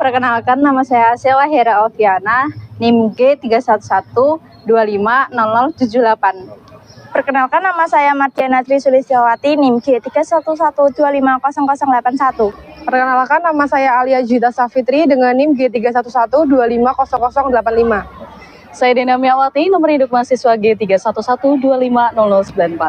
Perkenalkan, nama saya Sheila Hera Oviana, NIM G3112500078. Perkenalkan, nama saya Mardiana Tri Sulistiawati, NIM G3112500881. Perkenalkan, nama saya Alia Juda Safitri dengan NIM G31125085. Saya Dena Miawati, nomor induk mahasiswa G31125094.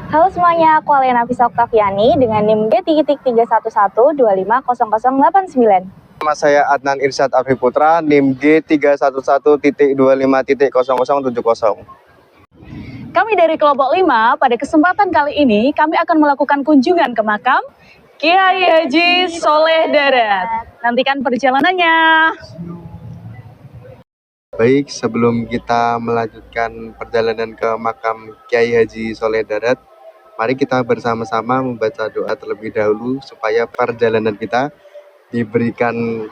Halo semuanya, aku Alena Visa Oktaviani dengan NIM G33112500089. Nama saya Adnan Irsyad Afif Putra, NIM G311.25.0070. Kami dari kelompok 5, pada kesempatan kali ini kami akan melakukan kunjungan ke makam Kiai Haji Soleh Darat. Nantikan perjalanannya. Baik, sebelum kita melanjutkan perjalanan ke makam Kiai Haji Soleh Darat, mari kita bersama-sama membaca doa terlebih dahulu supaya perjalanan kita diberikan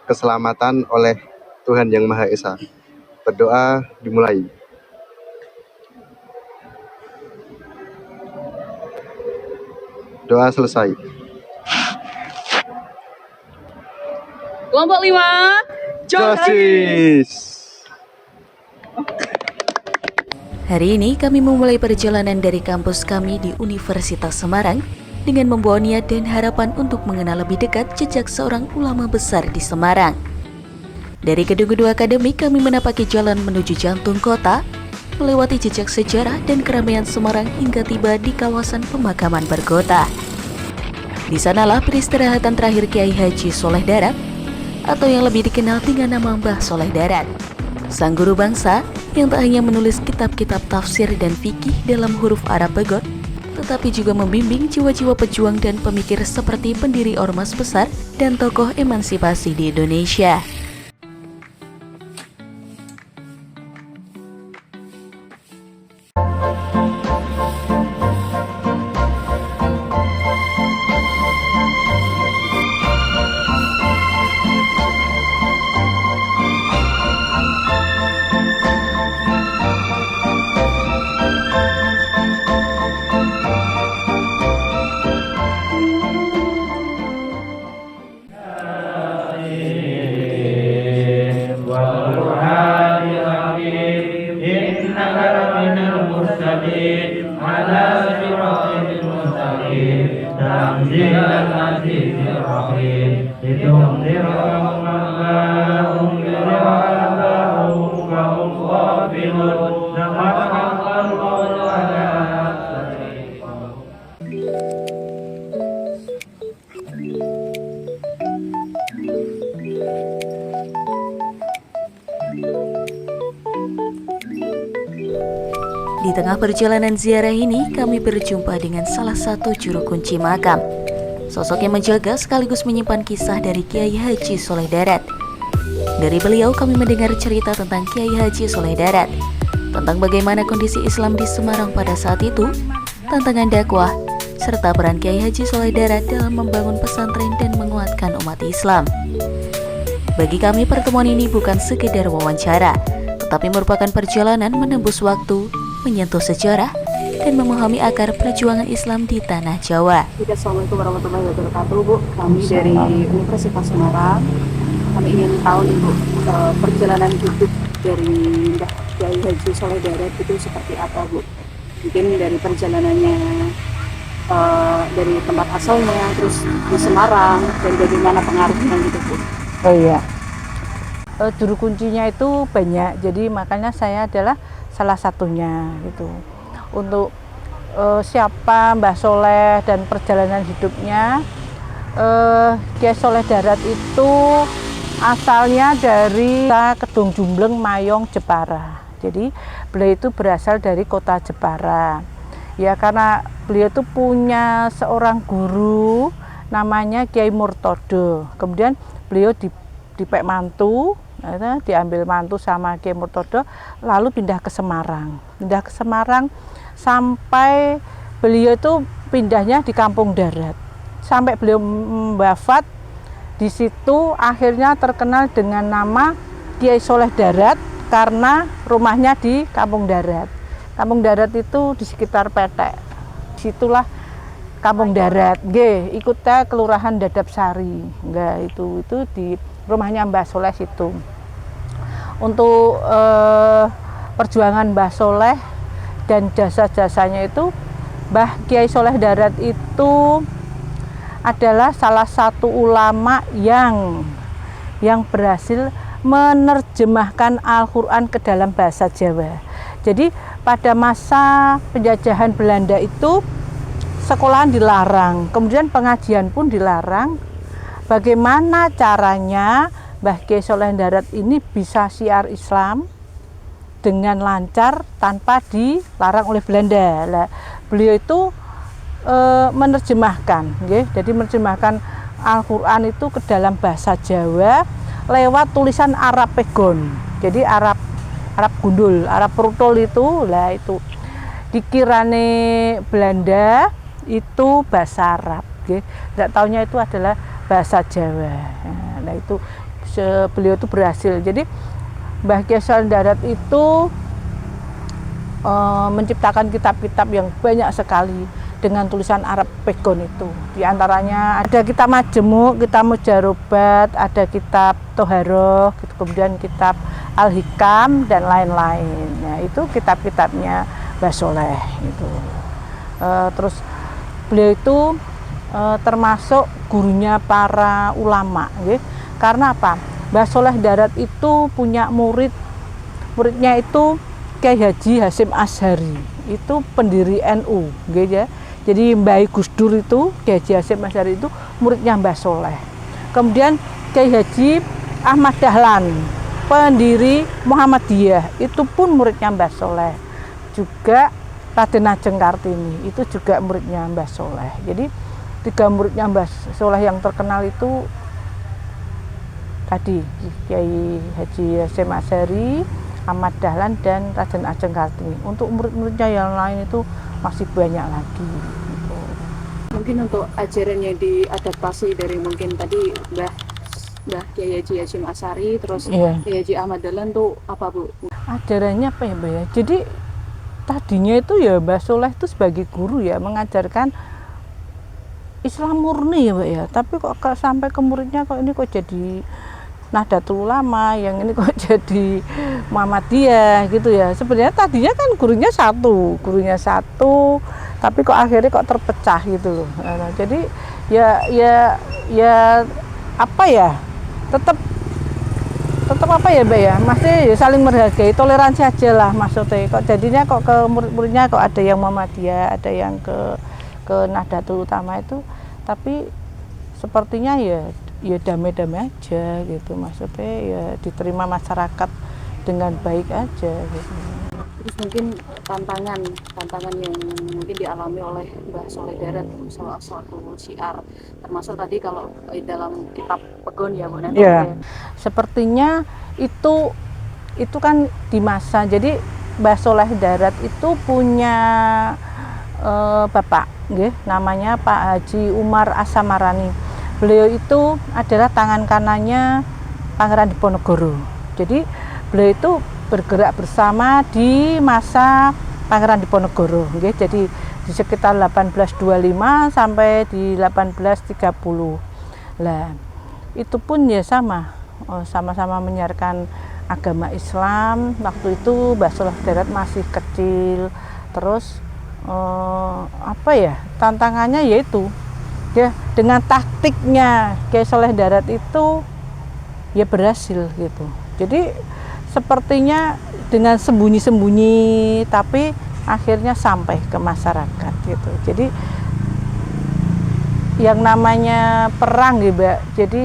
keselamatan oleh Tuhan Yang Maha Esa. Berdoa dimulai. Doa selesai. Kelompok 5, Josis. Hari ini kami memulai perjalanan dari kampus kami di Universitas Semarang dengan membawa niat dan harapan untuk mengenal lebih dekat jejak seorang ulama besar di Semarang. Dari gedung-gedung akademik kami menapaki jalan menuju jantung kota, melewati jejak sejarah dan keramaian Semarang hingga tiba di kawasan pemakaman berkota. Di sanalah peristirahatan terakhir Kiai Haji Soleh Darat, atau yang lebih dikenal dengan nama Mbah Soleh Darat, sang guru bangsa yang tak hanya menulis kitab-kitab tafsir dan fikih dalam huruf Arab Begot, tetapi juga membimbing jiwa-jiwa pejuang dan pemikir seperti pendiri ormas besar dan tokoh emansipasi di Indonesia. Di tengah perjalanan ziarah ini, kami berjumpa dengan salah satu juru kunci makam. Sosok yang menjaga sekaligus menyimpan kisah dari Kiai Haji Soleh Darat. Dari beliau kami mendengar cerita tentang Kiai Haji Soleh Darat, tentang bagaimana kondisi Islam di Semarang pada saat itu, tantangan dakwah, serta peran Kiai Haji Soleh Darat dalam membangun pesantren dan menguatkan umat Islam. Bagi kami pertemuan ini bukan sekedar wawancara, tetapi merupakan perjalanan menembus waktu, menyentuh sejarah, dan memahami akar perjuangan Islam di tanah Jawa. Assalamualaikum warahmatullahi wabarakatuh, Bu. Kami dari Universitas Semarang. Kami ingin tahu nih, Bu, perjalanan hidup dari Mbah Kiai Haji Soleh Darat itu seperti apa, Bu? Mungkin dari perjalanannya, dari tempat asalnya, terus di Semarang, dan bagaimana pengaruhnya gitu, Bu. Oh iya, juru kuncinya itu banyak, jadi makanya saya adalah salah satunya gitu. Untuk siapa Mbah Soleh dan perjalanan hidupnya, Kiai Soleh Darat itu asalnya dari Kedung Jumbleng, Mayong, Jepara. Jadi beliau itu berasal dari kota Jepara. Ya karena beliau itu punya seorang guru namanya Kiai Murtodo. Kemudian beliau dipek mantu, diambil mantu sama Kiai Murtodo, lalu pindah ke Semarang. Pindah ke Semarang sampai beliau itu pindahnya di Kampung Darat. Sampai beliau wafat di situ, akhirnya terkenal dengan nama Kiai Soleh Darat karena rumahnya di Kampung Darat. Kampung Darat itu di sekitar Petek. Disitulah Kampung Darat, nggih, ikut teh Kelurahan Dadap Sari. Enggak, itu di rumahnya Mbah Soleh situ. Untuk perjuangan Mbah Soleh dan jasa-jasanya itu, Mbah Kiai Soleh Darat itu adalah salah satu ulama yang berhasil menerjemahkan Al-Quran ke dalam bahasa Jawa. Jadi pada masa penjajahan Belanda itu sekolahan dilarang, kemudian pengajian pun dilarang. Bagaimana caranya Mbah Kiai Soleh Darat ini bisa syiar Islam dengan lancar tanpa dilarang oleh Belanda? Nah, beliau itu menerjemahkan, jadi menerjemahkan Al-Quran itu ke dalam bahasa Jawa lewat tulisan Arab Pegon. Jadi Arab gundul, Arab Prutol itu, lah itu dikirane Belanda itu bahasa Arab, tidak taunya itu adalah bahasa Jawa. Nah itu beliau itu berhasil. Jadi Mbah Kiai Soleh Darat itu menciptakan kitab-kitab yang banyak sekali dengan tulisan Arab Pegon itu. Di antaranya ada kitab Majemuk, kitab Mujarobat, ada kitab Toharoh, kemudian kitab Al-Hikam dan lain-lain. Nah itu kitab-kitabnya Mbah Soleh itu. Terus beliau itu termasuk gurunya para ulama, karena apa? Mbah Soleh Darat itu punya muridnya itu Kiai Haji Hasyim Asy'ari, itu pendiri NU, ya. Jadi Mbah Gus Dur itu Kiai Haji Hasyim Asy'ari itu muridnya Mbah Soleh. Kemudian Kiai Haji Ahmad Dahlan, pendiri Muhammadiyah, itu pun muridnya Mbah Soleh. Juga Raden Ajeng Kartini itu juga muridnya Mbah Soleh. Jadi 3 muridnya Mbah Soleh yang terkenal itu tadi Kiai Haji Hasyim Asy'ari, Ahmad Dahlan dan Raden Ajeng Kartini. Untuk murid-muridnya yang lain itu masih banyak lagi. Mungkin untuk ajaran yang diadaptasi dari mungkin tadi Mbah Kiai Haji Hasyim Asy'ari, terus Kiai Haji Ahmad Dahlan tuh apa Bu? Ajarannya apa ya Mbak ya? Jadi tadinya itu ya Mbah Soleh itu sebagai guru ya mengajarkan Islam murni ya Mbak ya, tapi kok sampai ke muridnya kok ini kok jadi Nahdlatul Ulama, yang ini kok jadi Muhammadiyah gitu ya. Sebenarnya tadinya kan gurunya satu, tapi kok akhirnya kok terpecah gitu loh. Nah, jadi ya apa ya, tetap apa ya Mbak ya, masih ya saling menghargai, toleransi aja lah maksudnya. Kok jadinya kok ke murid-muridnya kok ada yang Muhammadiyah, ada yang ke Nahdlatul Ulama itu, tapi sepertinya ya damai-damai aja gitu, maksudnya ya diterima masyarakat dengan baik aja gitu. Terus mungkin tantangan yang mungkin dialami oleh Mbah Soleh Darat salah satu syiar, termasuk tadi kalau dalam kitab Pegon ya Bu nanti. Ya, sepertinya itu kan di masa, jadi Mbah Soleh Darat itu punya bapak, namanya Pak Haji Umar Asamarani. Beliau itu adalah tangan kanannya Pangeran Diponegoro. Jadi beliau itu bergerak bersama di masa Pangeran Diponegoro. Jadi di sekitar 1825 sampai di 1830. Lah, itu pun ya sama-sama menyiarkan agama Islam. Waktu itu Mbah Soleh Darat masih kecil. Terus tantangannya yaitu ya dengan taktiknya Kiai Soleh Darat itu ya berhasil gitu. Jadi sepertinya dengan sembunyi-sembunyi tapi akhirnya sampai ke masyarakat gitu. Jadi yang namanya perang gitu Mbak, jadi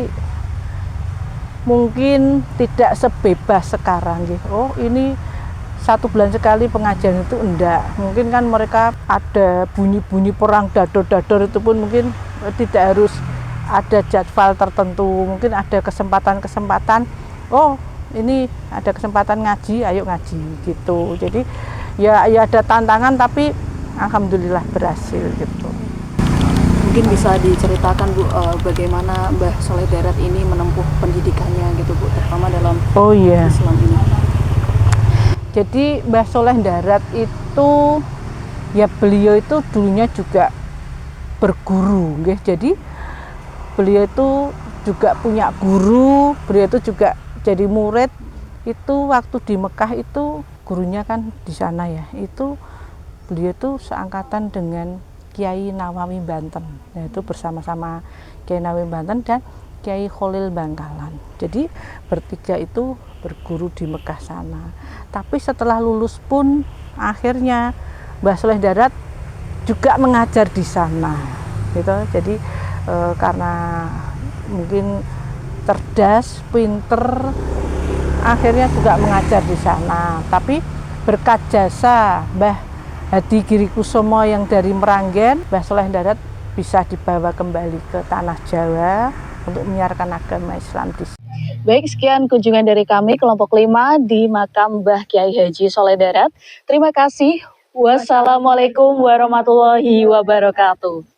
mungkin tidak sebebas sekarang gitu. Oh ini 1 bulan sekali pengajian itu enggak. Mungkin kan mereka ada bunyi-bunyi perang dador-dador itu pun mungkin tidak harus ada jadwal tertentu. Mungkin ada kesempatan-kesempatan, oh ini ada kesempatan ngaji, ayo ngaji gitu. Jadi ya ada tantangan tapi alhamdulillah berhasil gitu. Mungkin bisa diceritakan Bu bagaimana Mbah Soleh Darat ini menempuh pendidikannya gitu Bu, terutama dalam Islam ini. Jadi Mbah Soleh Darat itu ya beliau itu dulunya juga berguru, nggih. Jadi beliau itu juga punya guru, beliau itu juga jadi murid. Itu waktu di Mekah itu gurunya kan di sana ya. Itu beliau itu seangkatan dengan Kiai Nawawi Banten. Nah, itu bersama-sama Kiai Nawawi Banten dan Kiai Khalil Bangkalan. Jadi bertiga itu berguru di Mekah sana. Tapi setelah lulus pun akhirnya Mbah Soleh Darat juga mengajar di sana. Gitu. Jadi karena mungkin cerdas, pinter, akhirnya juga mengajar di sana. Tapi berkat jasa Mbah Hadi Girikusumo yang dari Meranggen, Mbah Soleh Darat bisa dibawa kembali ke tanah Jawa untuk menyiarkan agama Islam di sini. Baik, sekian kunjungan dari kami kelompok 5 di makam Mbah Kiai Haji Soleh Darat. Terima kasih. Wassalamualaikum warahmatullahi wabarakatuh.